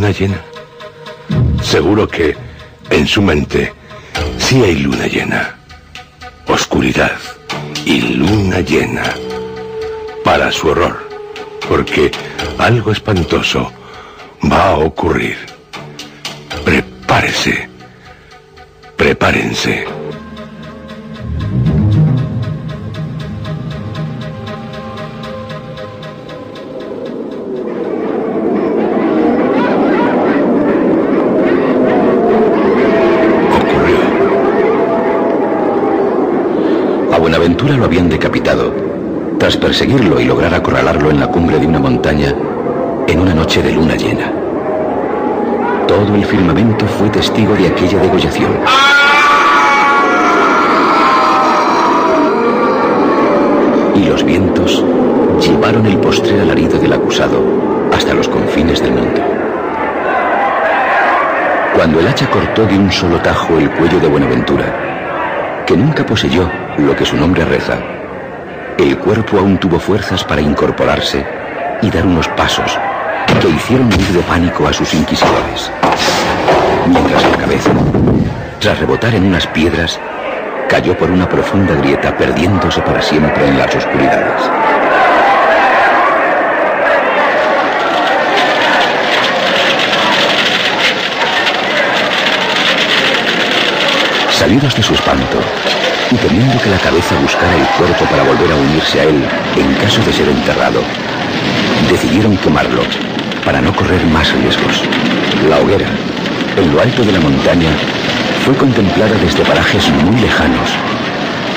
luna llena? Seguro que en su mente sí hay luna llena. Oscuridad y luna llena. Para su horror, porque algo espantoso va a ocurrir. Prepárese. Prepárense. Buenaventura lo habían decapitado tras perseguirlo y lograr acorralarlo en la cumbre de una montaña en una noche de luna llena. Todo el firmamento fue testigo de aquella degollación. Y los vientos llevaron el postrer alarido del acusado hasta los confines del mundo. Cuando el hacha cortó de un solo tajo el cuello de Buenaventura, que nunca poseyó lo que su nombre reza, el cuerpo aún tuvo fuerzas para incorporarse y dar unos pasos que hicieron huir de pánico a sus inquisidores. Mientras la cabeza, tras rebotar en unas piedras, cayó por una profunda grieta, perdiéndose para siempre en las oscuridades. Salidos de su espanto, y temiendo que la cabeza buscara el cuerpo para volver a unirse a él en caso de ser enterrado, decidieron quemarlo para no correr más riesgos. La hoguera, en lo alto de la montaña, fue contemplada desde parajes muy lejanos,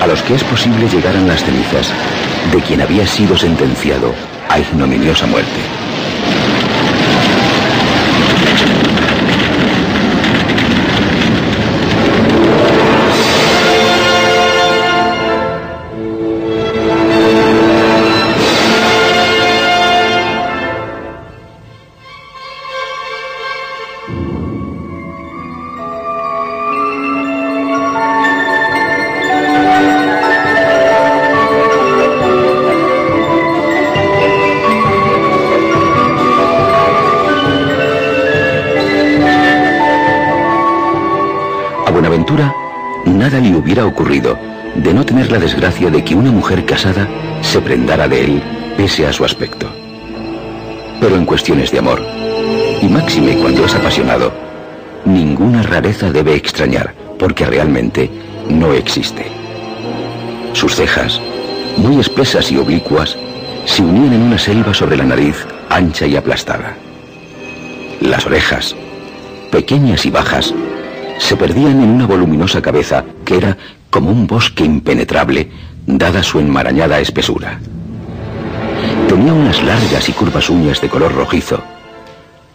a los que es posible llegaran las cenizas de quien había sido sentenciado a ignominiosa muerte. Nada le hubiera ocurrido de no tener la desgracia de que una mujer casada se prendara de él pese a su aspecto. Pero en cuestiones de amor, y máxime cuando es apasionado, ninguna rareza debe extrañar, porque realmente no existe. Sus cejas, muy espesas y oblicuas, se unían en una selva sobre la nariz ancha y aplastada. Las orejas, pequeñas y bajas, se perdían en una voluminosa cabeza que era como un bosque impenetrable, dada su enmarañada espesura. Tenía unas largas y curvas uñas de color rojizo,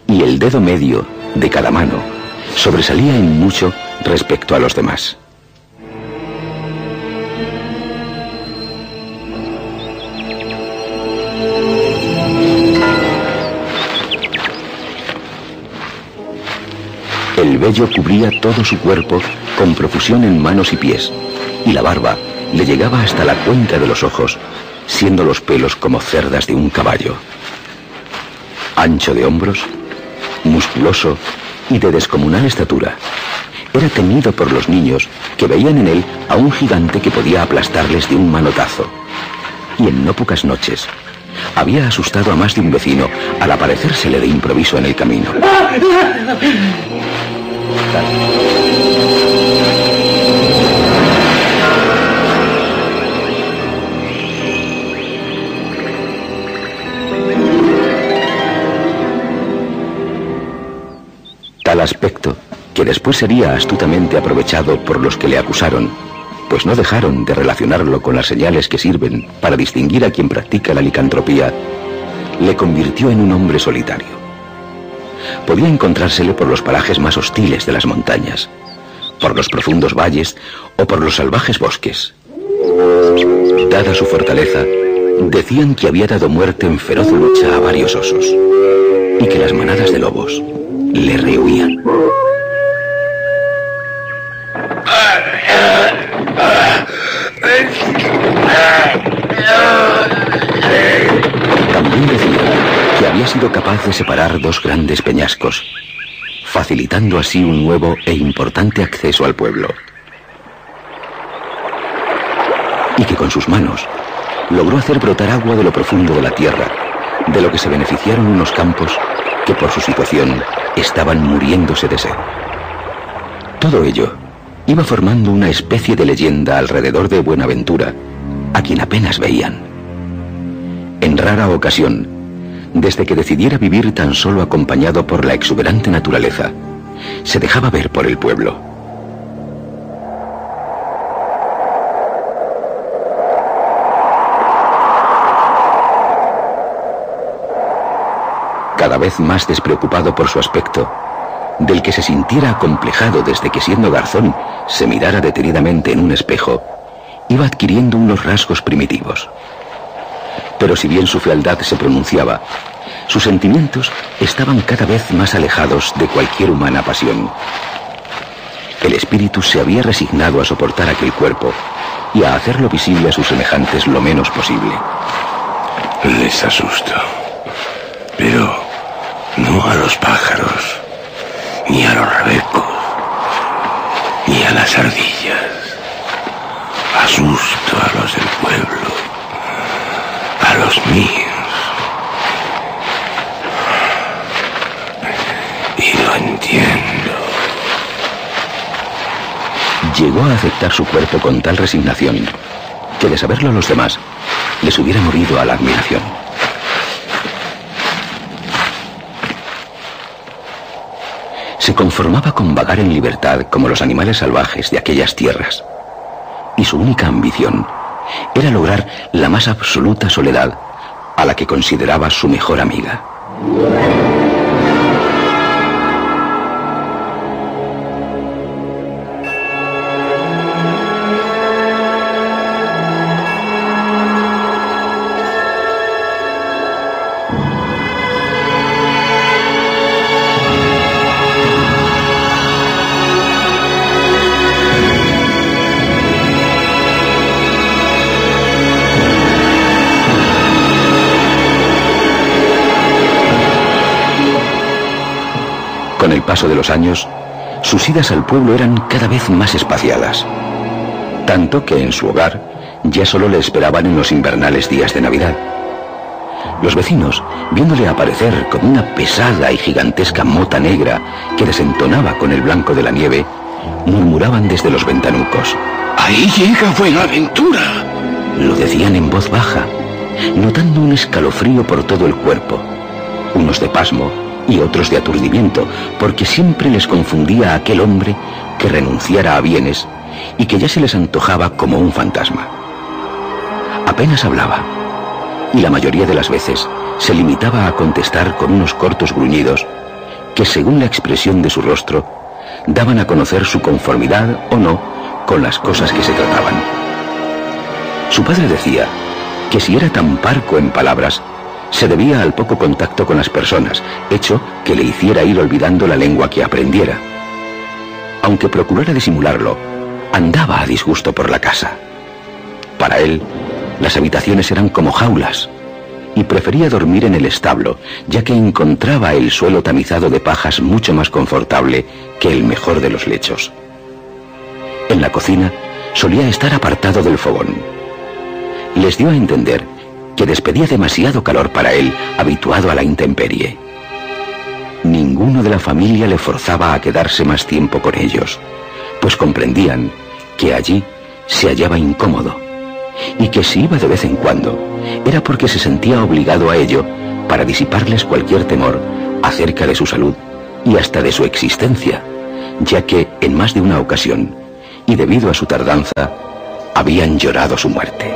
y el dedo medio de cada mano sobresalía en mucho respecto a los demás. El vello cubría todo su cuerpo con profusión en manos y pies, y la barba le llegaba hasta la cuenca de los ojos, siendo los pelos como cerdas de un caballo. Ancho de hombros, musculoso y de descomunal estatura, era temido por los niños que veían en él a un gigante que podía aplastarles de un manotazo. Y en no pocas noches había asustado a más de un vecino al aparecérsele de improviso en el camino. Tal aspecto, que después sería astutamente aprovechado por los que le acusaron, pues no dejaron de relacionarlo con las señales que sirven para distinguir a quien practica la licantropía, le convirtió en un hombre solitario. Podía encontrársele por los parajes más hostiles de las montañas, por los profundos valles o por los salvajes bosques. Dada su fortaleza, decían que había dado muerte en feroz lucha a varios osos, y que las manadas de lobos le rehuían. También decían que había sido capaz de separar dos grandes peñascos facilitando así un nuevo e importante acceso al pueblo. Y que con sus manos logró hacer brotar agua de lo profundo de la tierra, de lo que se beneficiaron unos campos que por su situación estaban muriéndose de sed. Todo ello iba formando una especie de leyenda alrededor de Buenaventura, a quien apenas veían. En rara ocasión, desde que decidiera vivir tan solo acompañado por la exuberante naturaleza, se dejaba ver por el pueblo. Cada vez más despreocupado por su aspecto, del que se sintiera acomplejado desde que siendo garzón se mirara detenidamente en un espejo, iba adquiriendo unos rasgos primitivos. Pero si bien su fealdad se pronunciaba, sus sentimientos estaban cada vez más alejados de cualquier humana pasión. El espíritu se había resignado a soportar aquel cuerpo y a hacerlo visible a sus semejantes lo menos posible. Les asusto, pero no a los pájaros, ni a los rebecos, ni a las ardillas. Asusto a los del pueblo, a los míos. Y lo entiendo. Llegó a aceptar su cuerpo con tal resignación que, de saberlo los demás, les hubiera movido a la admiración. Se conformaba con vagar en libertad como los animales salvajes de aquellas tierras, y su única ambición era lograr la más absoluta soledad a la que consideraba su mejor amiga. Con el paso de los años, sus idas al pueblo eran cada vez más espaciadas, tanto que en su hogar ya solo le esperaban en los invernales días de Navidad. Los vecinos, viéndole aparecer con una pesada y gigantesca mota negra que desentonaba con el blanco de la nieve, murmuraban desde los ventanucos: ¡Ahí llega Buenaventura! Lo decían en voz baja, notando un escalofrío por todo el cuerpo, unos de pasmo y otros de aturdimiento, porque siempre les confundía a aquel hombre que renunciara a bienes y que ya se les antojaba como un fantasma. Apenas hablaba, y la mayoría de las veces se limitaba a contestar con unos cortos gruñidos que, según la expresión de su rostro, daban a conocer su conformidad o no con las cosas que se trataban. Su padre decía que si era tan parco en palabras, se debía al poco contacto con las personas, hecho que le hiciera ir olvidando la lengua que aprendiera. Aunque procurara disimularlo, andaba a disgusto por la casa. Para él, las habitaciones eran como jaulas, y prefería dormir en el establo, ya que encontraba el suelo tamizado de pajas mucho más confortable que el mejor de los lechos. En la cocina solía estar apartado del fogón. Les dio a entender que despedía demasiado calor para él, habituado a la intemperie. Ninguno de la familia le forzaba a quedarse más tiempo con ellos, pues comprendían que allí se hallaba incómodo, y que si iba de vez en cuando, era porque se sentía obligado a ello para disiparles cualquier temor acerca de su salud y hasta de su existencia, ya que en más de una ocasión, y debido a su tardanza, habían llorado su muerte.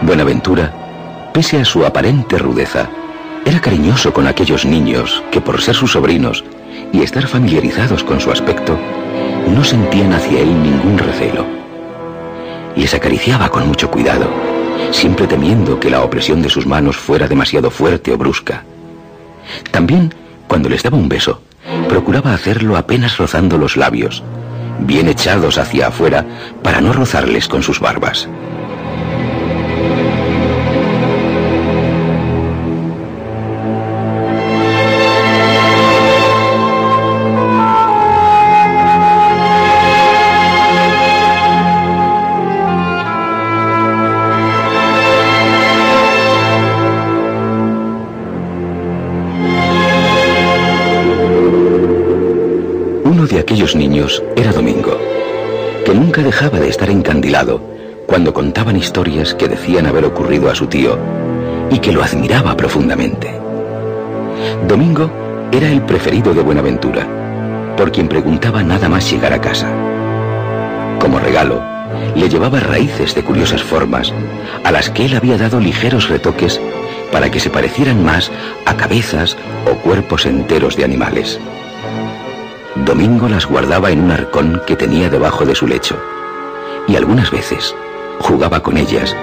Buenaventura, pese a su aparente rudeza, era cariñoso con aquellos niños que, por ser sus sobrinos y estar familiarizados con su aspecto, no sentían hacia él ningún recelo. Les acariciaba con mucho cuidado, siempre temiendo que la opresión de sus manos fuera demasiado fuerte o brusca, También, cuando les daba un beso, procuraba hacerlo apenas rozando los labios, bien echados hacia afuera para no rozarles con sus barbas. Uno de aquellos niños era Domingo, que nunca dejaba de estar encandilado cuando contaban historias que decían haber ocurrido a su tío y que lo admiraba profundamente. Domingo era el preferido de Buenaventura, por quien preguntaba nada más llegar a casa. Como regalo, le llevaba raíces de curiosas formas a las que él había dado ligeros retoques para que se parecieran más a cabezas o cuerpos enteros de animales. Domingo las guardaba en un arcón que tenía debajo de su lecho, y algunas veces jugaba con ellas,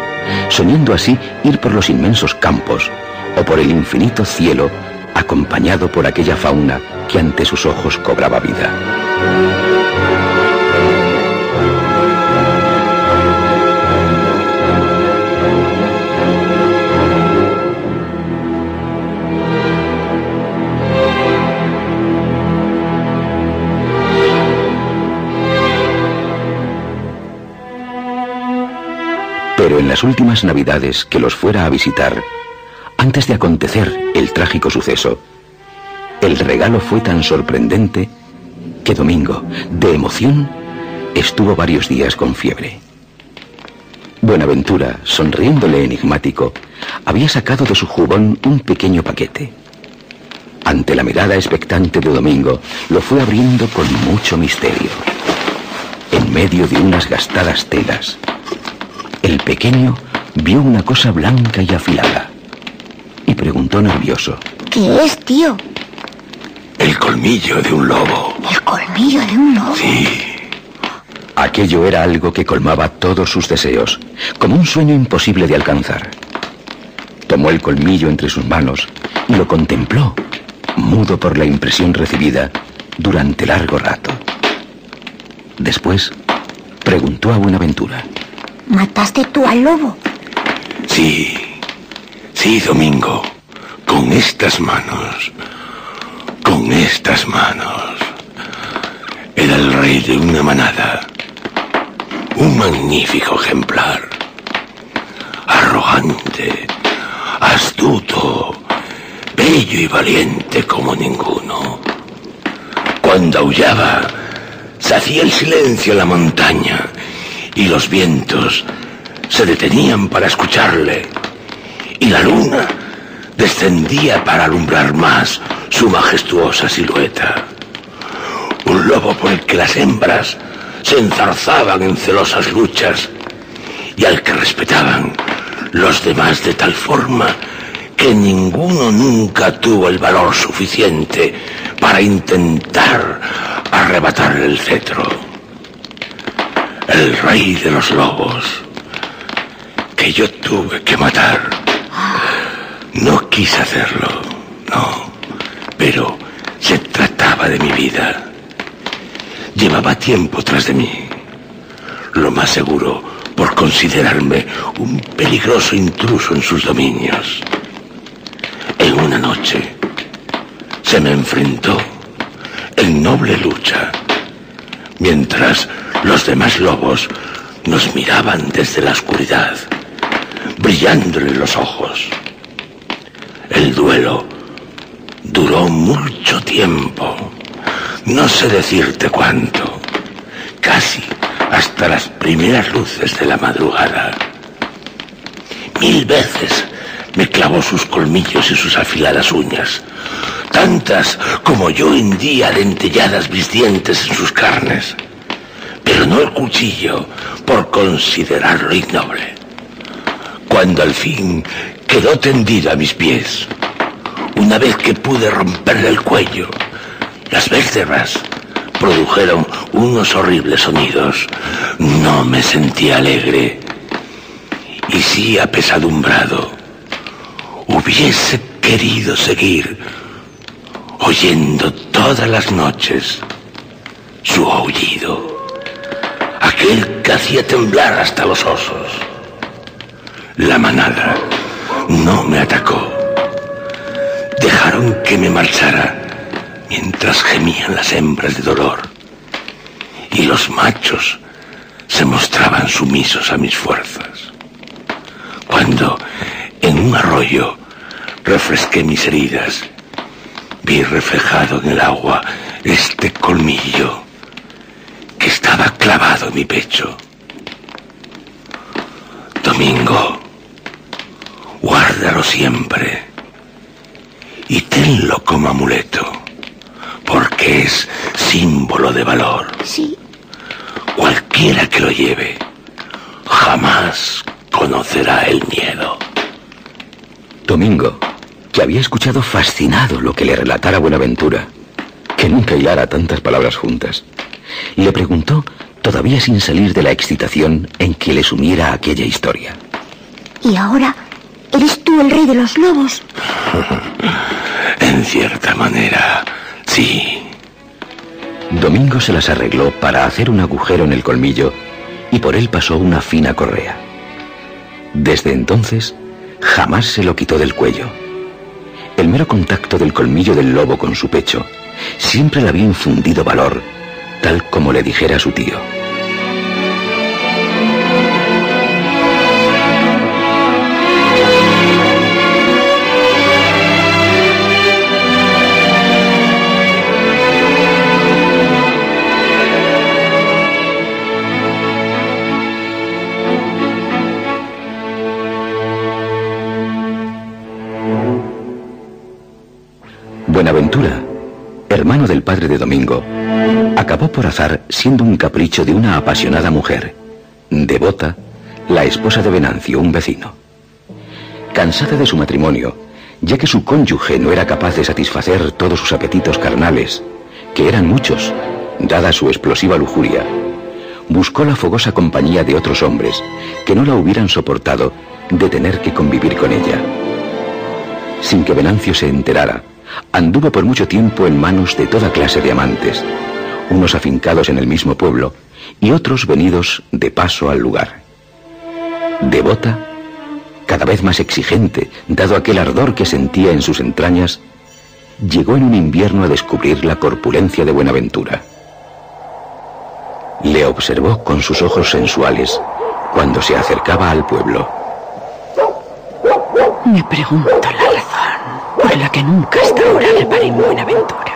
soñando así ir por los inmensos campos o por el infinito cielo, acompañado por aquella fauna que ante sus ojos cobraba vida. Pero en las últimas Navidades que los fuera a visitar, antes de acontecer el trágico suceso, el regalo fue tan sorprendente que Domingo, de emoción, estuvo varios días con fiebre. Buenaventura, sonriéndole enigmático, había sacado de su jubón un pequeño paquete. Ante la mirada expectante de Domingo, lo fue abriendo con mucho misterio. En medio de unas gastadas telas, el pequeño vio una cosa blanca y afilada y preguntó nervioso: ¿Qué es, tío? El colmillo de un lobo. ¿El colmillo de un lobo? Sí. Aquello era algo que colmaba todos sus deseos, como un sueño imposible de alcanzar. Tomó el colmillo entre sus manos y lo contempló, mudo por la impresión recibida, durante largo rato. Después preguntó a Buenaventura: ¿Mataste tú al lobo? Sí, Domingo. Con estas manos. Era el rey de una manada. Un magnífico ejemplar. Arrogante, astuto, bello y valiente como ninguno. Cuando aullaba, se hacía el silencio en la montaña y los vientos se detenían para escucharle, y la luna descendía para alumbrar más su majestuosa silueta. Un lobo por el que las hembras se enzarzaban en celosas luchas y al que respetaban los demás de tal forma que ninguno nunca tuvo el valor suficiente para intentar arrebatarle el cetro. El rey de los lobos, que yo tuve que matar. No quise hacerlo, no, pero se trataba de mi vida. Llevaba tiempo tras de mí, lo más seguro por considerarme un peligroso intruso en sus dominios. En una noche se me enfrentó en noble lucha, mientras los demás lobos nos miraban desde la oscuridad, brillándole los ojos. El duelo duró mucho tiempo, no sé decirte cuánto, casi hasta las primeras luces de la madrugada. 1000 veces me clavó sus colmillos y sus afiladas uñas, tantas como yo hendía dentelladas mis dientes en sus carnes, pero no el cuchillo por considerarlo ignoble. Cuando al fin quedó tendido a mis pies, una vez que pude romperle el cuello, las vértebras produjeron unos horribles sonidos. No me sentía alegre y sí apesadumbrado. Hubiese querido seguir oyendo todas las noches su aullido, aquel que hacía temblar hasta los osos. La manada no me atacó. Dejaron que me marchara mientras gemían las hembras de dolor y los machos se mostraban sumisos a mis fuerzas. Cuando en un arroyo refresqué mis heridas, vi reflejado en el agua este colmillo que estaba clavado en mi pecho. Domingo, guárdalo siempre y tenlo como amuleto, porque es símbolo de valor. Sí. Cualquiera que lo lleve jamás conocerá el miedo. Domingo, que había escuchado fascinado lo que le relatara Buenaventura, que nunca hilara tantas palabras juntas, le preguntó, todavía sin salir de la excitación en que le sumiera aquella historia. ¿Y ahora eres tú el rey de los lobos? En cierta manera, sí. Domingo se las arregló para hacer un agujero en el colmillo y por él pasó una fina correa. Desde entonces, jamás se lo quitó del cuello. El mero contacto del colmillo del lobo con su pecho siempre le había infundido valor, tal como le dijera su tío. Buenaventura, hermano del padre de Domingo, acabó por azar siendo un capricho de una apasionada mujer, Devota, la esposa de Venancio, un vecino. Cansada de su matrimonio, ya que su cónyuge no era capaz de satisfacer todos sus apetitos carnales, que eran muchos, dada su explosiva lujuria, buscó la fogosa compañía de otros hombres que no la hubieran soportado de tener que convivir con ella. Sin que Venancio se enterara, anduvo por mucho tiempo en manos de toda clase de amantes, unos afincados en el mismo pueblo y otros venidos de paso al lugar. Devota, cada vez más exigente, dado aquel ardor que sentía en sus entrañas, llegó en un invierno a descubrir la corpulencia de Buenaventura. Le observó con sus ojos sensuales cuando se acercaba al pueblo. Me pregunto la razón por la que nunca hasta ahora reparé en Buenaventura.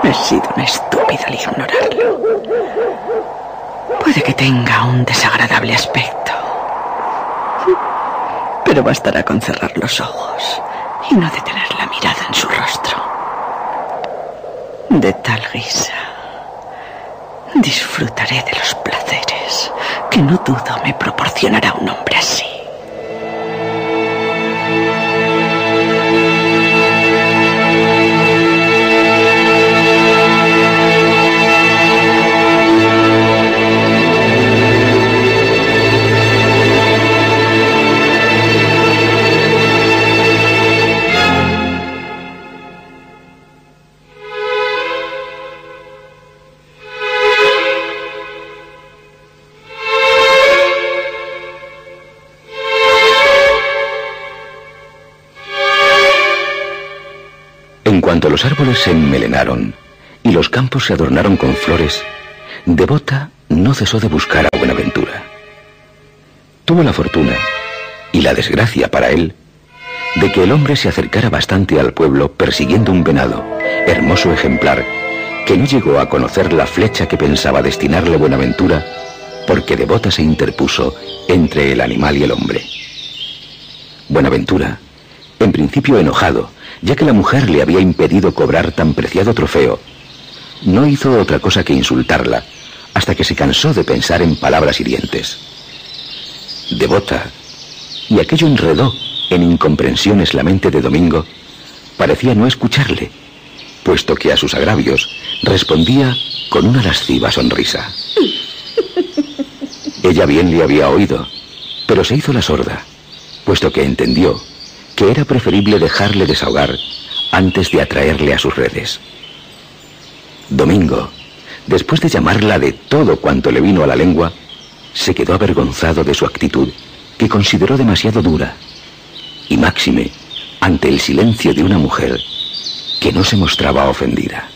He sido una estúpida al ignorarlo. Puede que tenga un desagradable aspecto, pero bastará con cerrar los ojos y no detener la mirada en su rostro. De tal guisa, disfrutaré de los placeres que no dudo me proporcionará un hombre así. En cuanto los árboles se enmelenaron y los campos se adornaron con flores, Devota no cesó de buscar a Buenaventura. Tuvo la fortuna, y la desgracia para él, de que el hombre se acercara bastante al pueblo persiguiendo un venado, hermoso ejemplar, que no llegó a conocer la flecha que pensaba destinarle Buenaventura, porque Devota se interpuso entre el animal y el hombre. Buenaventura, en principio enojado, ya que la mujer le había impedido cobrar tan preciado trofeo, no hizo otra cosa que insultarla, hasta que se cansó de pensar en palabras hirientes. Devota, y aquello enredó en incomprensiones la mente de Domingo, parecía no escucharle, puesto que a sus agravios respondía con una lasciva sonrisa. Ella bien le había oído, pero se hizo la sorda, puesto que entendió que era preferible dejarle desahogar antes de atraerle a sus redes. Domingo, después de llamarla de todo cuanto le vino a la lengua, se quedó avergonzado de su actitud, que consideró demasiado dura, y máxime ante el silencio de una mujer que no se mostraba ofendida.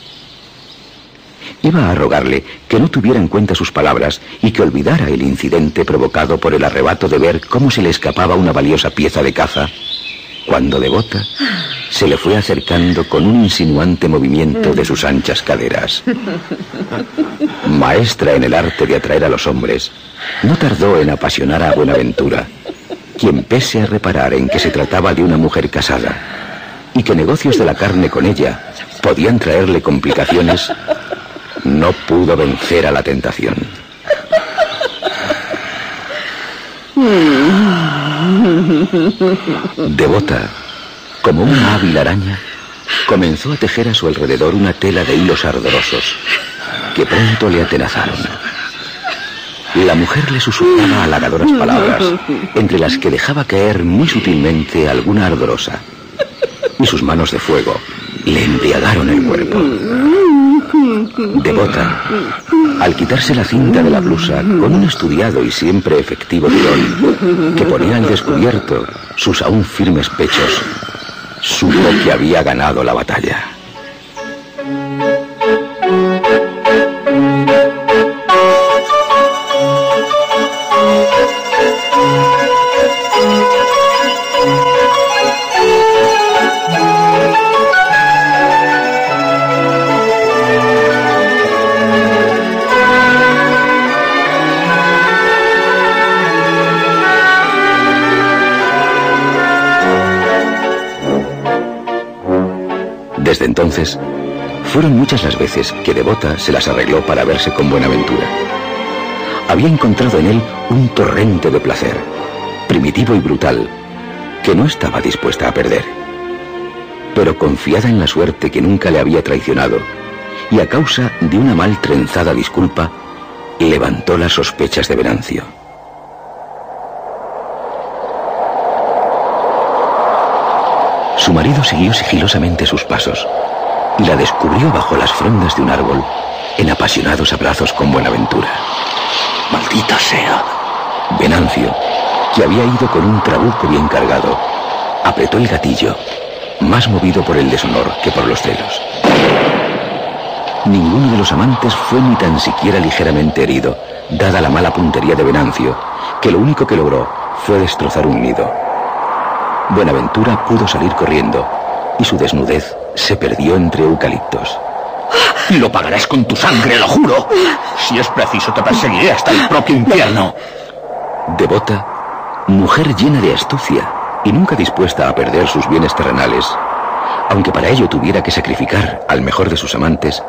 Iba a rogarle que no tuviera en cuenta sus palabras y que olvidara el incidente provocado por el arrebato de ver cómo se le escapaba una valiosa pieza de caza, cuando Devota se le fue acercando con un insinuante movimiento de sus anchas caderas. Maestra en el arte de atraer a los hombres, no tardó en apasionar a Buenaventura, quien, pese a reparar en que se trataba de una mujer casada y que negocios de la carne con ella podían traerle complicaciones, no pudo vencer a la tentación. Devota, como una hábil araña, comenzó a tejer a su alrededor una tela de hilos ardorosos que pronto le atenazaron. La mujer le susurraba halagadoras palabras, entre las que dejaba caer muy sutilmente alguna ardorosa, y sus manos de fuego le embriagaron el cuerpo. Devota, al quitarse la cinta de la blusa con un estudiado y siempre efectivo tirón que ponía al descubierto sus aún firmes pechos, supo que había ganado la batalla. Desde entonces, fueron muchas las veces que Devota se las arregló para verse con Buenaventura. Había encontrado en él un torrente de placer, primitivo y brutal, que no estaba dispuesta a perder. Pero confiada en la suerte que nunca le había traicionado, y a causa de una mal trenzada disculpa, levantó las sospechas de Venancio. Su marido siguió sigilosamente sus pasos y la descubrió bajo las frondas de un árbol en apasionados abrazos con Buenaventura. ¡Maldita sea! Venancio, que había ido con un trabuco bien cargado, apretó el gatillo, más movido por el deshonor que por los celos. Ninguno de los amantes fue ni tan siquiera ligeramente herido, dada la mala puntería de Venancio, que lo único que logró fue destrozar un nido. Buenaventura pudo salir corriendo y su desnudez se perdió entre eucaliptos. Lo pagarás con tu sangre, lo juro. Si es preciso, te perseguiré hasta el propio infierno. Devota, mujer llena de astucia y nunca dispuesta a perder sus bienes terrenales, aunque para ello tuviera que sacrificar al mejor de sus amantes,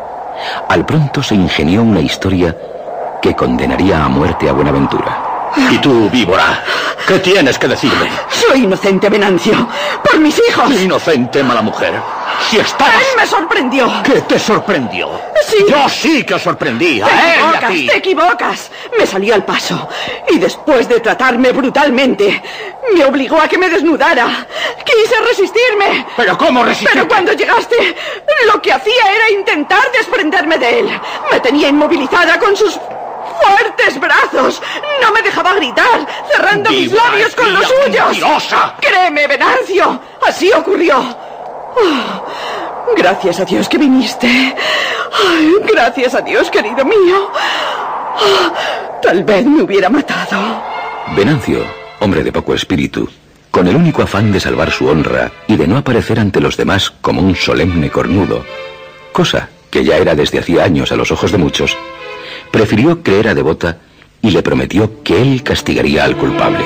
al pronto se ingenió una historia que condenaría a muerte a Buenaventura. ¿Y tú, víbora? ¿Qué tienes que decirme? Soy inocente, Venancio. ¡Por mis hijos! Inocente, mala mujer. Si estás... ¡Él me sorprendió! ¿Qué te sorprendió? Sí. Yo sí que os sorprendí. A él y a ti. Te equivocas. Me salió al paso. Y después de tratarme brutalmente, me obligó a que me desnudara. Quise resistirme. ¿Pero cómo resistirte? Pero cuando llegaste, lo que hacía era intentar desprenderme de él. Me tenía inmovilizada con sus fuertes brazos. No me dejaba gritar, cerrando mis labios con los suyos. ¡Mentirosa! Créeme, Venancio. Así ocurrió. Oh, gracias a Dios que viniste. Ay, gracias a Dios, querido mío. Oh, tal vez me hubiera matado. Venancio, hombre de poco espíritu, con el único afán de salvar su honra y de no aparecer ante los demás como un solemne cornudo, cosa que ya era desde hacía años a los ojos de muchos, prefirió creer a Devota y le prometió que él castigaría al culpable.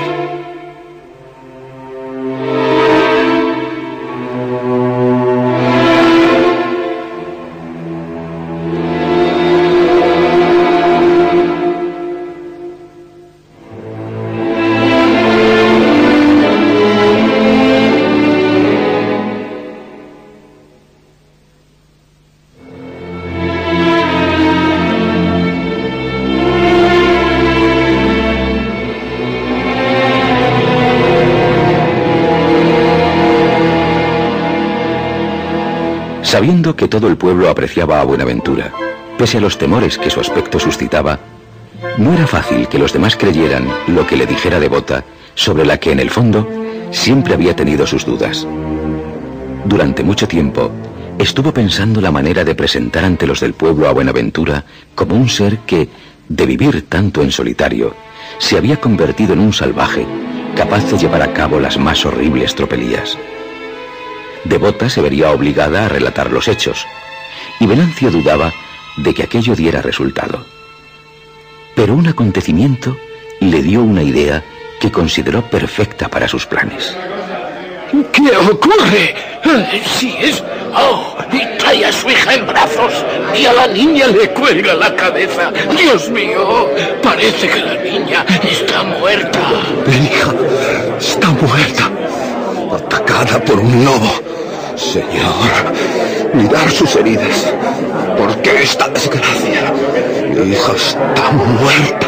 Sabiendo que todo el pueblo apreciaba a Buenaventura, pese a los temores que su aspecto suscitaba, no era fácil que los demás creyeran lo que le dijera Devota, sobre la que en el fondo siempre había tenido sus dudas. Durante mucho tiempo estuvo pensando la manera de presentar ante los del pueblo a Buenaventura como un ser que, de vivir tanto en solitario, se había convertido en un salvaje capaz de llevar a cabo las más horribles tropelías. Devota se vería obligada a relatar los hechos, y Venancio dudaba de que aquello diera resultado. Pero un acontecimiento le dio una idea que consideró perfecta para sus planes. ¿Qué ocurre? Sí es... ¡Oh! Y trae a su hija en brazos y a la niña le cuelga la cabeza. ¡Dios mío! Parece que la niña está muerta. Mi hija está muerta, atacada por un lobo. Señor, mirad sus heridas. ¿Por qué esta desgracia? Mi hija está muerta.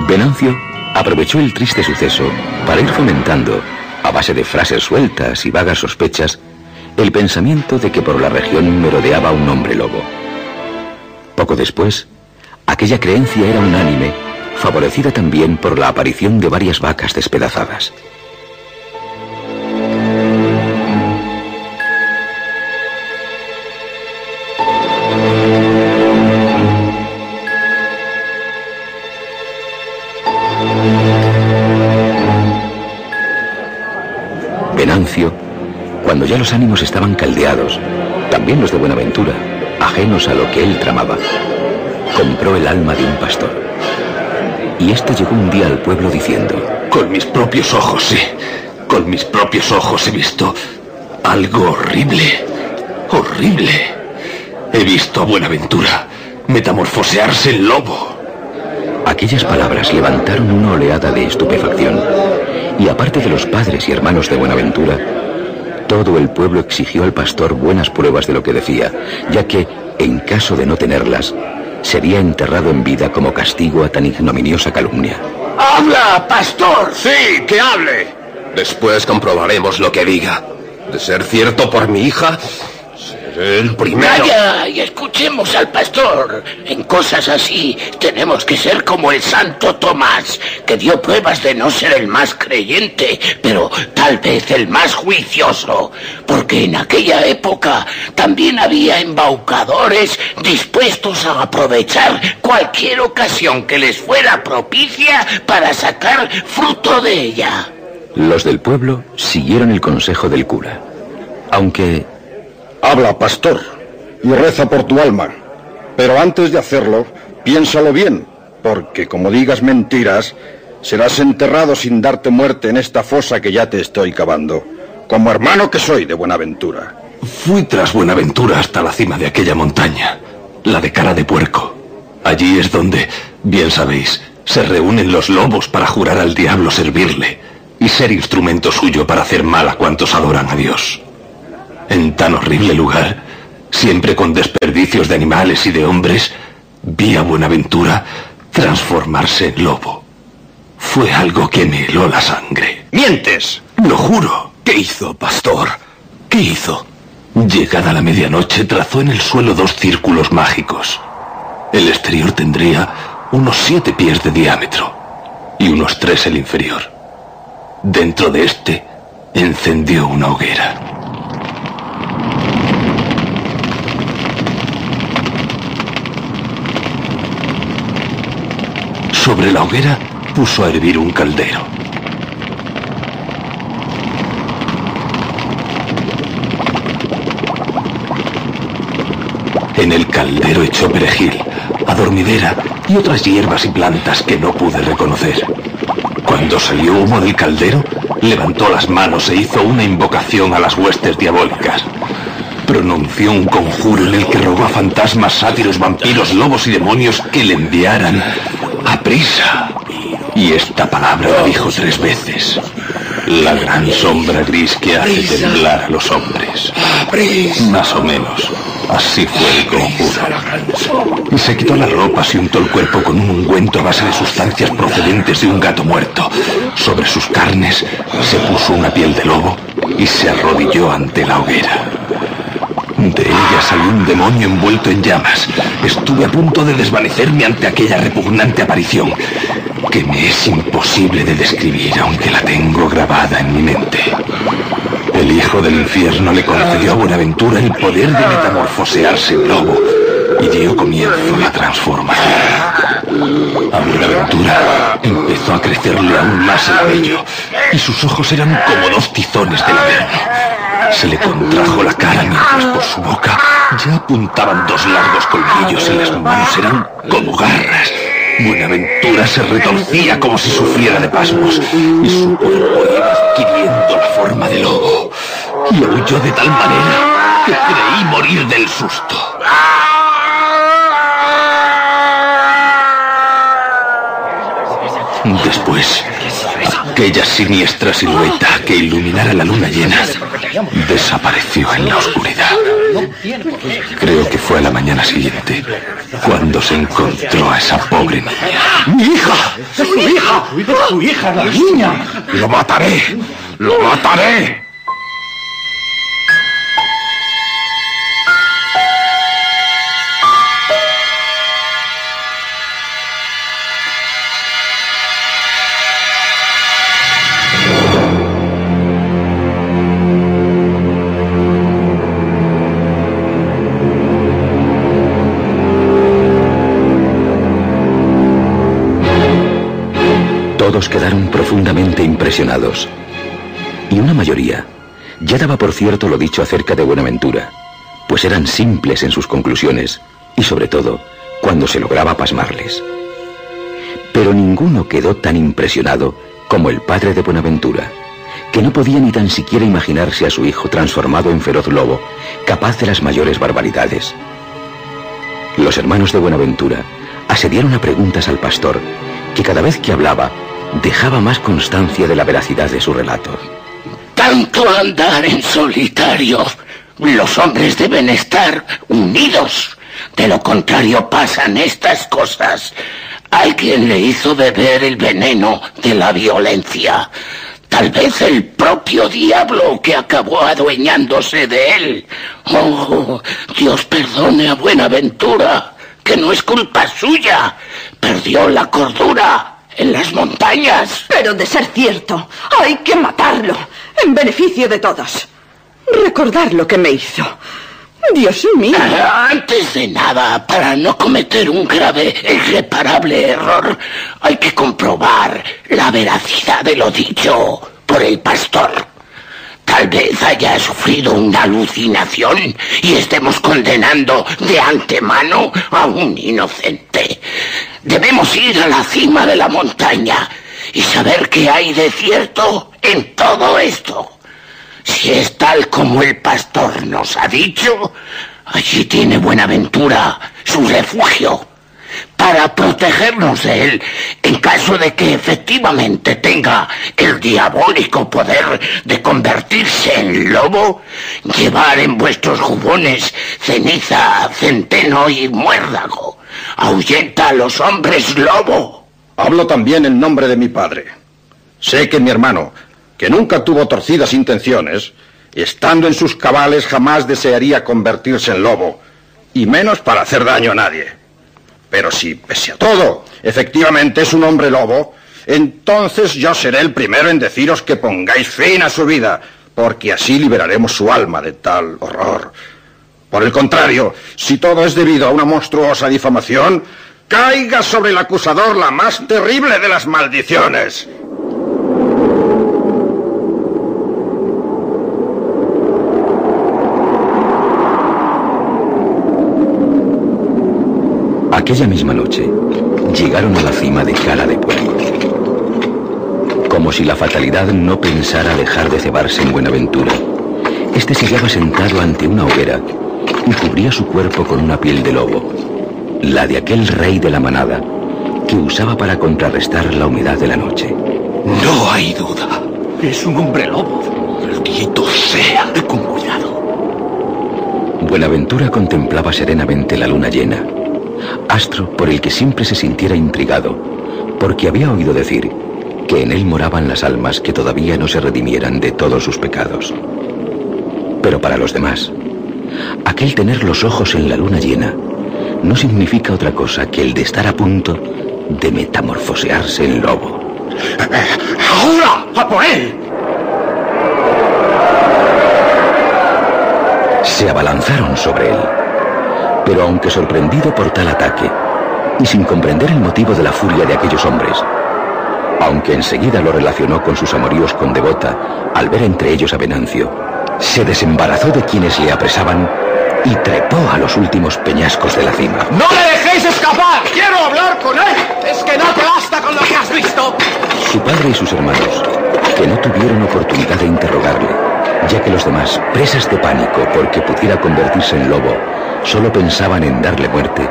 Venancio aprovechó el triste suceso para ir fomentando, a base de frases sueltas y vagas sospechas, el pensamiento de que por la región merodeaba un hombre lobo. Poco después, aquella creencia era unánime, favorecida también por la aparición de varias vacas despedazadas. Venancio, cuando ya los ánimos estaban caldeados, también los de Buenaventura, ajenos a lo que él tramaba, compró el alma de un pastor. Y este llegó un día al pueblo diciendo: Con mis propios ojos, sí. Con mis propios ojos he visto algo horrible. Horrible. He visto a Buenaventura metamorfosearse en lobo. Aquellas palabras levantaron una oleada de estupefacción, y aparte de los padres y hermanos de Buenaventura, todo el pueblo exigió al pastor buenas pruebas de lo que decía, ya que, en caso de no tenerlas, sería enterrado en vida como castigo a tan ignominiosa calumnia. ¡Habla, pastor! Sí, que hable. Después comprobaremos lo que diga. De ser cierto por mi hija, seré el primero. Vaya, y escuchemos al pastor. En cosas así tenemos que ser como el santo Tomás, que dio pruebas de no ser el más creyente, pero tal vez el más juicioso, porque en aquella época también había embaucadores dispuestos a aprovechar cualquier ocasión que les fuera propicia para sacar fruto de ella. Los del pueblo siguieron el consejo del cura, aunque... Habla, pastor, y reza por tu alma. Pero antes de hacerlo, piénsalo bien, porque como digas mentiras, serás enterrado sin darte muerte en esta fosa que ya te estoy cavando, como hermano que soy de Buenaventura. Fui tras Buenaventura hasta la cima de aquella montaña, la de Cara de Puerco. Allí es donde, bien sabéis, se reúnen los lobos para jurar al diablo servirle y ser instrumento suyo para hacer mal a cuantos adoran a Dios. En tan horrible lugar, siempre con desperdicios de animales y de hombres, vi a Buenaventura transformarse en lobo. Fue algo que me heló la sangre. ¡Mientes! Lo juro. ¿Qué hizo, pastor? ¿Qué hizo? Llegada la medianoche, trazó en el suelo 2 círculos mágicos. El exterior tendría unos 7 pies de diámetro y unos 3 el inferior. Dentro de este, encendió una hoguera. Sobre la hoguera puso a hervir un caldero. En el caldero echó perejil, adormidera y otras hierbas y plantas que no pude reconocer. Cuando salió humo del caldero, levantó las manos e hizo una invocación a las huestes diabólicas. Pronunció un conjuro en el que rogó a fantasmas, sátiros, vampiros, lobos y demonios que le enviaran a prisa Y esta palabra la dijo 3 veces. La gran sombra gris que hace temblar a los hombres. Más o menos. Así fue el conjuro. Y se quitó las ropas y untó el cuerpo con un ungüento a base de sustancias procedentes de un gato muerto. Sobre sus carnes se puso una piel de lobo y se arrodilló ante la hoguera. De ella salió un demonio envuelto en llamas. Estuve a punto de desvanecerme ante aquella repugnante aparición, que me es imposible de describir, aunque la tengo grabada en mi mente. El hijo del infierno le concedió a Buenaventura el poder de metamorfosearse en lobo y dio comienzo la transformación. A Buenaventura empezó a crecerle aún más el vello y sus ojos eran como 2 tizones del averno. Se le contrajo la cara mientras por su boca ya apuntaban 2 largos colmillos y las manos eran como garras. Buenaventura se retorcía como si sufriera de pasmos y su cuerpo iba adquiriendo la forma de lobo. Y aulló de tal manera que creí morir del susto. Después, aquella siniestra silueta que iluminara la luna llena desapareció en la oscuridad. Creo que fue a la mañana siguiente cuando se encontró a esa pobre niña. ¡Mi hija! ¡Es su hija! ¡Es su hija, la niña! ¡Lo mataré! ¡Lo mataré! Todos quedaron profundamente impresionados. Y una mayoría ya daba por cierto lo dicho acerca de Buenaventura, pues eran simples en sus conclusiones y sobre todo cuando se lograba pasmarles. Pero ninguno quedó tan impresionado como el padre de Buenaventura, que no podía ni tan siquiera imaginarse a su hijo transformado en feroz lobo, capaz de las mayores barbaridades. Los hermanos de Buenaventura asediaron a preguntas al pastor, que cada vez que hablaba dejaba más constancia de la veracidad de su relato. Tanto andar en solitario. Los hombres deben estar unidos. De lo contrario pasan estas cosas. Alguien le hizo beber el veneno de la violencia. Tal vez el propio diablo que acabó adueñándose de él. Oh, Dios perdone a Buenaventura, que no es culpa suya. Perdió la cordura en las montañas. Pero de ser cierto, hay que matarlo, en beneficio de todos. Recordar lo que me hizo. Dios mío. Antes de nada, para no cometer un grave e irreparable error, hay que comprobar la veracidad de lo dicho por el pastor. Tal vez haya sufrido una alucinación y estemos condenando de antemano a un inocente. Debemos ir a la cima de la montaña y saber qué hay de cierto en todo esto. Si es tal como el pastor nos ha dicho, allí tiene Buenaventura su refugio para protegernos de él en caso de que efectivamente tenga el diabólico poder de convertirse en lobo. Llevar en vuestros jubones ceniza, centeno y muérdago. Ahuyenta a los hombres lobo. Hablo también en nombre de mi padre. Sé que mi hermano, que nunca tuvo torcidas intenciones, estando en sus cabales jamás desearía convertirse en lobo, y menos para hacer daño a nadie. Pero si, pese a todo, efectivamente es un hombre lobo, entonces yo seré el primero en deciros que pongáis fin a su vida, porque así liberaremos su alma de tal horror. Por el contrario, si todo es debido a una monstruosa difamación, caiga sobre el acusador la más terrible de las maldiciones. Aquella misma noche, llegaron a la cima de Cala de Puerco. Como si la fatalidad no pensara dejar de cebarse en Buenaventura, este se hallaba sentado ante una hoguera y cubría su cuerpo con una piel de lobo, la de aquel rey de la manada, que usaba para contrarrestar la humedad de la noche. No hay duda. Es un hombre lobo. Maldito sea. Con cuidado. Buenaventura contemplaba serenamente la luna llena, astro por el que siempre se sintiera intrigado, porque había oído decir que en él moraban las almas que todavía no se redimieran de todos sus pecados. Pero para los demás, aquel tener los ojos en la luna llena no significa otra cosa que el de estar a punto de metamorfosearse en lobo. ¡Ahora! ¡A por él! Se abalanzaron sobre él, pero aunque sorprendido por tal ataque y sin comprender el motivo de la furia de aquellos hombres, aunque enseguida lo relacionó con sus amoríos con Devota al ver entre ellos a Venancio, se desembarazó de quienes le apresaban y trepó a los últimos peñascos de la cima. ¡No le dejéis escapar! ¡Quiero hablar con él! ¡Es que no te basta con lo que has visto! Su padre y sus hermanos, que no tuvieron oportunidad de interrogarle, ya que los demás, presas de pánico porque pudiera convertirse en lobo, solo pensaban en darle muerte,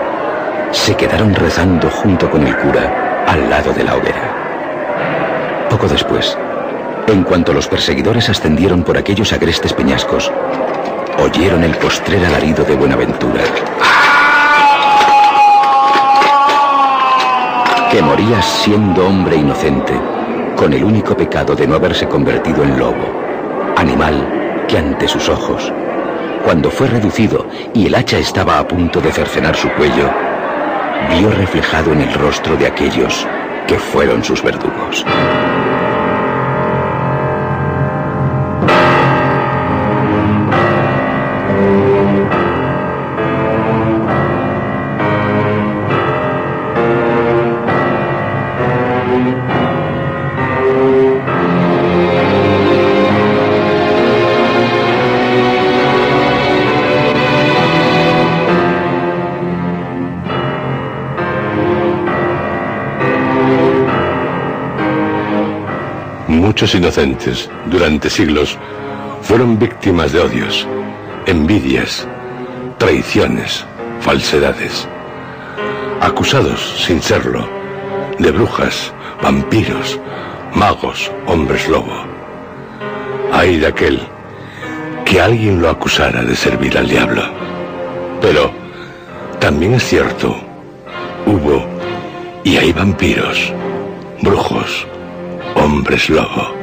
se quedaron rezando junto con el cura al lado de la hoguera. Poco después, en cuanto los perseguidores ascendieron por aquellos agrestes peñascos, oyeron el postrer alarido de Buenaventura, que moría siendo hombre inocente, con el único pecado de no haberse convertido en lobo, animal que ante sus ojos, cuando fue reducido y el hacha estaba a punto de cercenar su cuello, vio reflejado en el rostro de aquellos que fueron sus verdugos. Muchos inocentes, durante siglos, fueron víctimas de odios, envidias, traiciones, falsedades. Acusados, sin serlo, de brujas, vampiros, magos, hombres lobo. Ay de aquel que alguien lo acusara de servir al diablo. Pero también es cierto, hubo y hay vampiros, brujos, hombres lobo.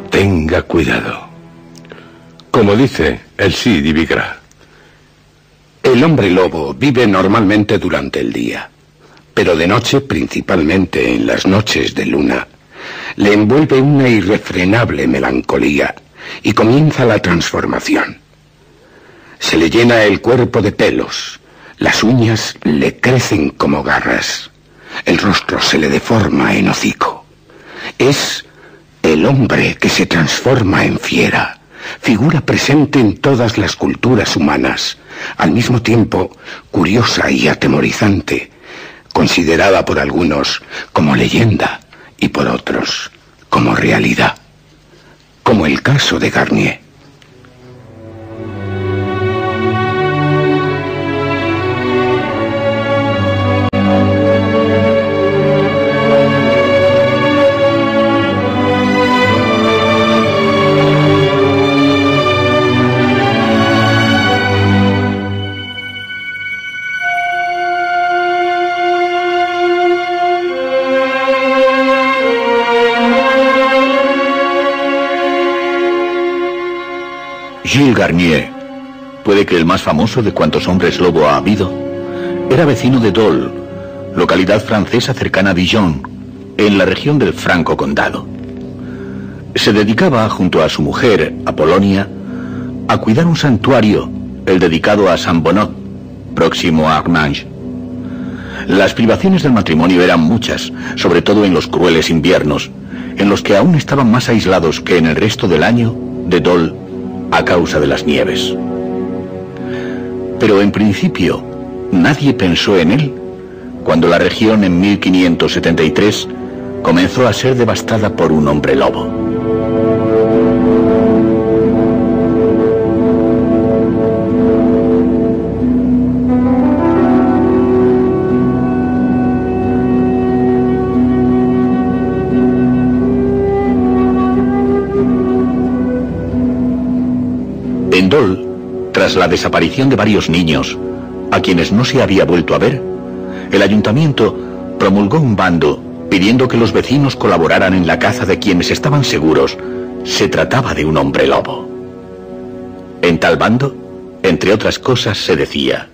Tenga cuidado. Como dice el Sidi Vigra. El hombre lobo vive normalmente durante el día, pero de noche, principalmente en las noches de luna, le envuelve una irrefrenable melancolía y comienza la transformación. Se le llena el cuerpo de pelos, las uñas le crecen como garras, el rostro se le deforma en hocico. Es el hombre que se transforma en fiera, figura presente en todas las culturas humanas, al mismo tiempo curiosa y atemorizante, considerada por algunos como leyenda y por otros como realidad, como el caso de Garnier. Gilles Garnier, puede que el más famoso de cuantos hombres lobo ha habido, era vecino de Dole, localidad francesa cercana a Dijon, en la región del Franco Condado. Se dedicaba, junto a su mujer, Apolonia, a cuidar un santuario, el dedicado a Saint Bonot, próximo a Armange. Las privaciones del matrimonio eran muchas, sobre todo en los crueles inviernos, en los que aún estaban más aislados que en el resto del año de Dole, a causa de las nieves. Pero en principio nadie pensó en él cuando la región en 1573 comenzó a ser devastada por un hombre lobo. En Dole, tras la desaparición de varios niños, a quienes no se había vuelto a ver, el ayuntamiento promulgó un bando pidiendo que los vecinos colaboraran en la caza de quienes estaban seguros se trataba de un hombre lobo. En tal bando, entre otras cosas, se decía: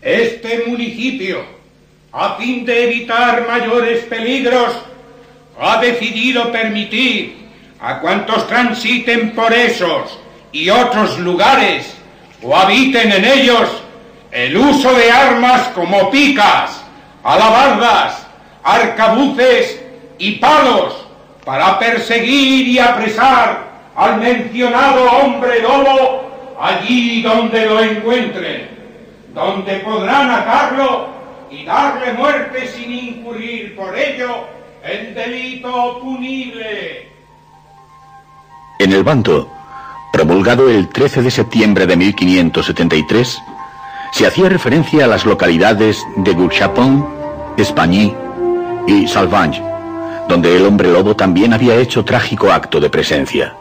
este municipio, a fin de evitar mayores peligros, ha decidido permitir a cuantos transiten por esos y otros lugares o habiten en ellos el uso de armas como picas, alabardas, arcabuces y palos para perseguir y apresar al mencionado hombre lobo allí donde lo encuentren, donde podrán atarlo y darle muerte sin incurrir por ello en delito punible. En el bando, promulgado el 13 de septiembre de 1573, se hacía referencia a las localidades de Gurchapon, Espagny y Salvange, donde el hombre lobo también había hecho trágico acto de presencia.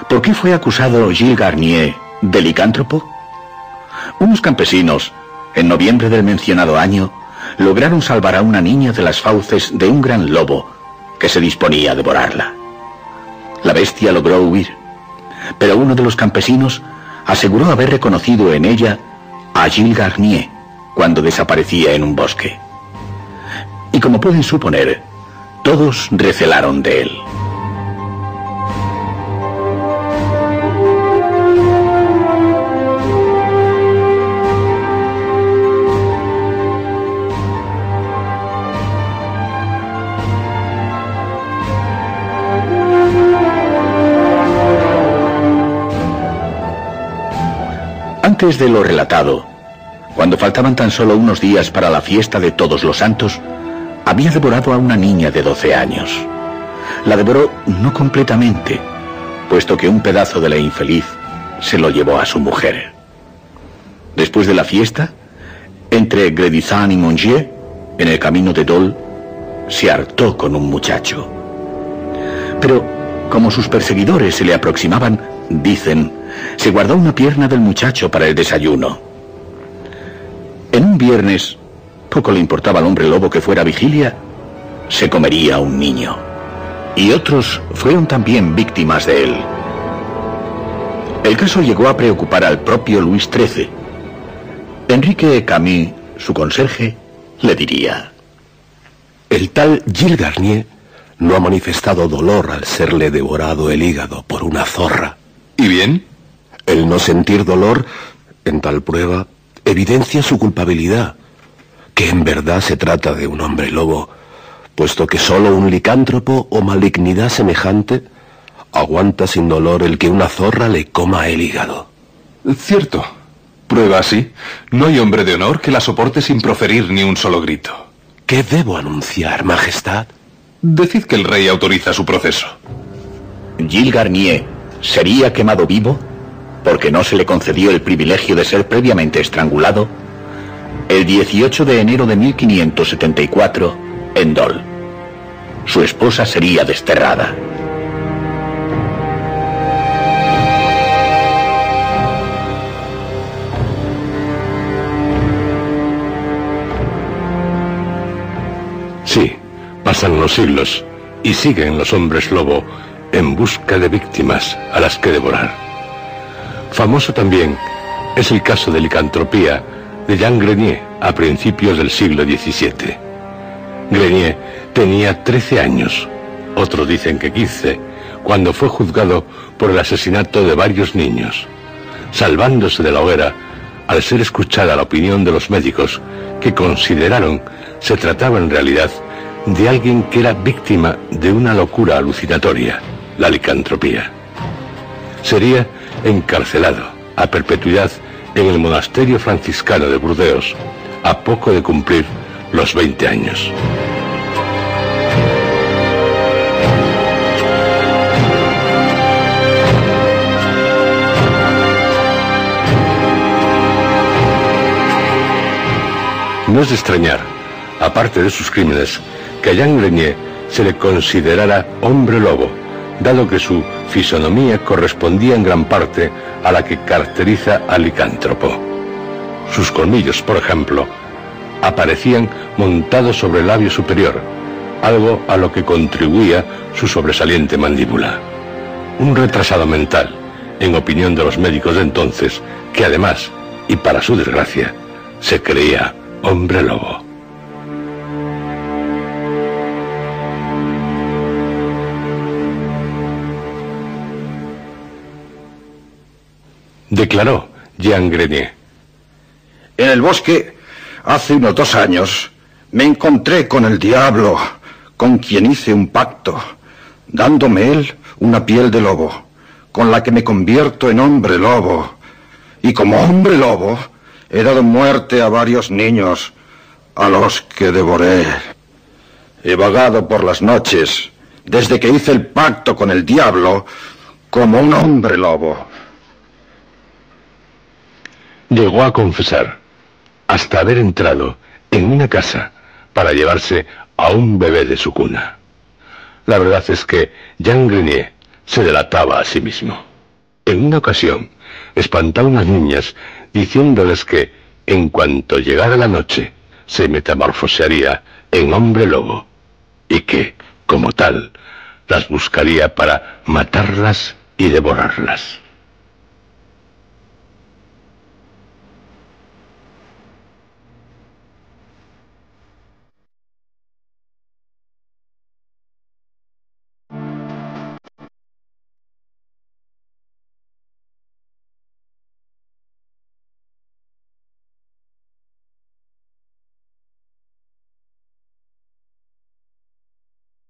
¿Por qué fue acusado Gilles Garnier de licántropo? Unos campesinos, en noviembre del mencionado año, lograron salvar a una niña de las fauces de un gran lobo que se disponía a devorarla. La bestia logró huir, pero uno de los campesinos aseguró haber reconocido en ella a Gilles Garnier cuando desaparecía en un bosque. Y como pueden suponer, todos recelaron de él. Antes de lo relatado, cuando faltaban tan solo unos días para la fiesta de Todos los Santos, había devorado a una niña de 12 años. La devoró no completamente, puesto que un pedazo de la infeliz se lo llevó a su mujer. Después de la fiesta, entre Gredizan y Mongier, en el camino de Dole, se hartó con un muchacho. Pero, como sus perseguidores se le aproximaban, dicen, se guardó una pierna del muchacho para el desayuno. En un viernes, poco le importaba al hombre lobo que fuera vigilia, se comería a un niño. Y otros fueron también víctimas de él. El caso llegó a preocupar al propio Luis XIII. Enrique Camille, su conserje, le diría: el tal Gilles Garnier no ha manifestado dolor al serle devorado el hígado por una zorra. ¿Y bien? El no sentir dolor, en tal prueba, evidencia su culpabilidad, que en verdad se trata de un hombre lobo, puesto que solo un licántropo o malignidad semejante aguanta sin dolor el que una zorra le coma el hígado. Cierto. Prueba así. No hay hombre de honor que la soporte sin proferir ni un solo grito. ¿Qué debo anunciar, Majestad? Decid que el rey autoriza su proceso. Gilles Garnier sería quemado vivo porque no se le concedió el privilegio de ser previamente estrangulado el 18 de enero de 1574 en Dole. Su esposa sería desterrada. Sí, pasan los siglos y siguen los hombres lobo en busca de víctimas a las que devorar. Famoso también es el caso de licantropía de Jean Grenier a principios del siglo XVII. Grenier tenía 13 años, otros dicen que 15, cuando fue juzgado por el asesinato de varios niños, salvándose de la hoguera al ser escuchada la opinión de los médicos que consideraron se trataba en realidad de alguien que era víctima de una locura alucinatoria, la licantropía. Sería encarcelado a perpetuidad en el monasterio franciscano de Burdeos, a poco de cumplir los 20 años. No es de extrañar, aparte de sus crímenes, que a Jean Grenier se le considerara hombre lobo, dado que su fisonomía correspondía en gran parte a la que caracteriza al licántropo. Sus colmillos, por ejemplo, aparecían montados sobre el labio superior, algo a lo que contribuía su sobresaliente mandíbula. Un retrasado mental, en opinión de los médicos de entonces, que además, y para su desgracia, se creía hombre lobo. Declaró Jean Grenier: en el bosque, hace unos 2 años, me encontré con el diablo, con quien hice un pacto, dándome él una piel de lobo, con la que me convierto en hombre lobo. Y como hombre lobo, he dado muerte a varios niños, a los que devoré. He vagado por las noches, desde que hice el pacto con el diablo, como un hombre lobo. Llegó a confesar hasta haber entrado en una casa para llevarse a un bebé de su cuna. La verdad es que Jean Grenier se delataba a sí mismo. En una ocasión, espantó a unas niñas diciéndoles que, en cuanto llegara la noche, se metamorfosearía en hombre lobo y que, como tal, las buscaría para matarlas y devorarlas.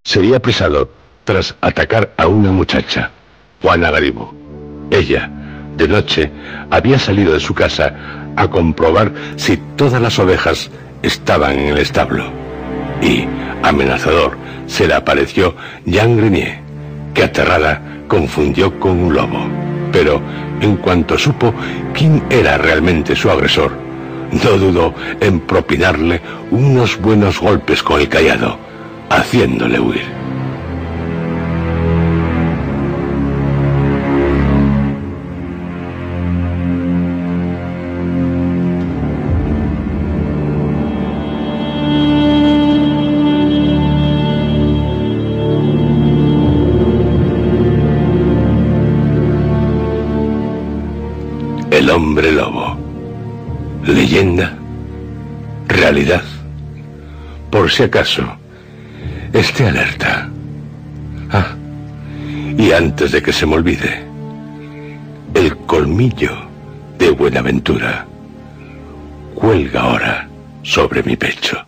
Sería apresado tras atacar a una muchacha, Juana Garibó. Ella, de noche, había salido de su casa a comprobar si todas las ovejas estaban en el establo. Y, amenazador, se le apareció Jean Grenier, que aterrada confundió con un lobo. Pero, en cuanto supo quién era realmente su agresor, no dudó en propinarle unos buenos golpes con el cayado, haciéndole huir. El hombre lobo. Leyenda, realidad. Por si acaso, esté alerta. Ah, y antes de que se me olvide, el colmillo de Buenaventura cuelga ahora sobre mi pecho.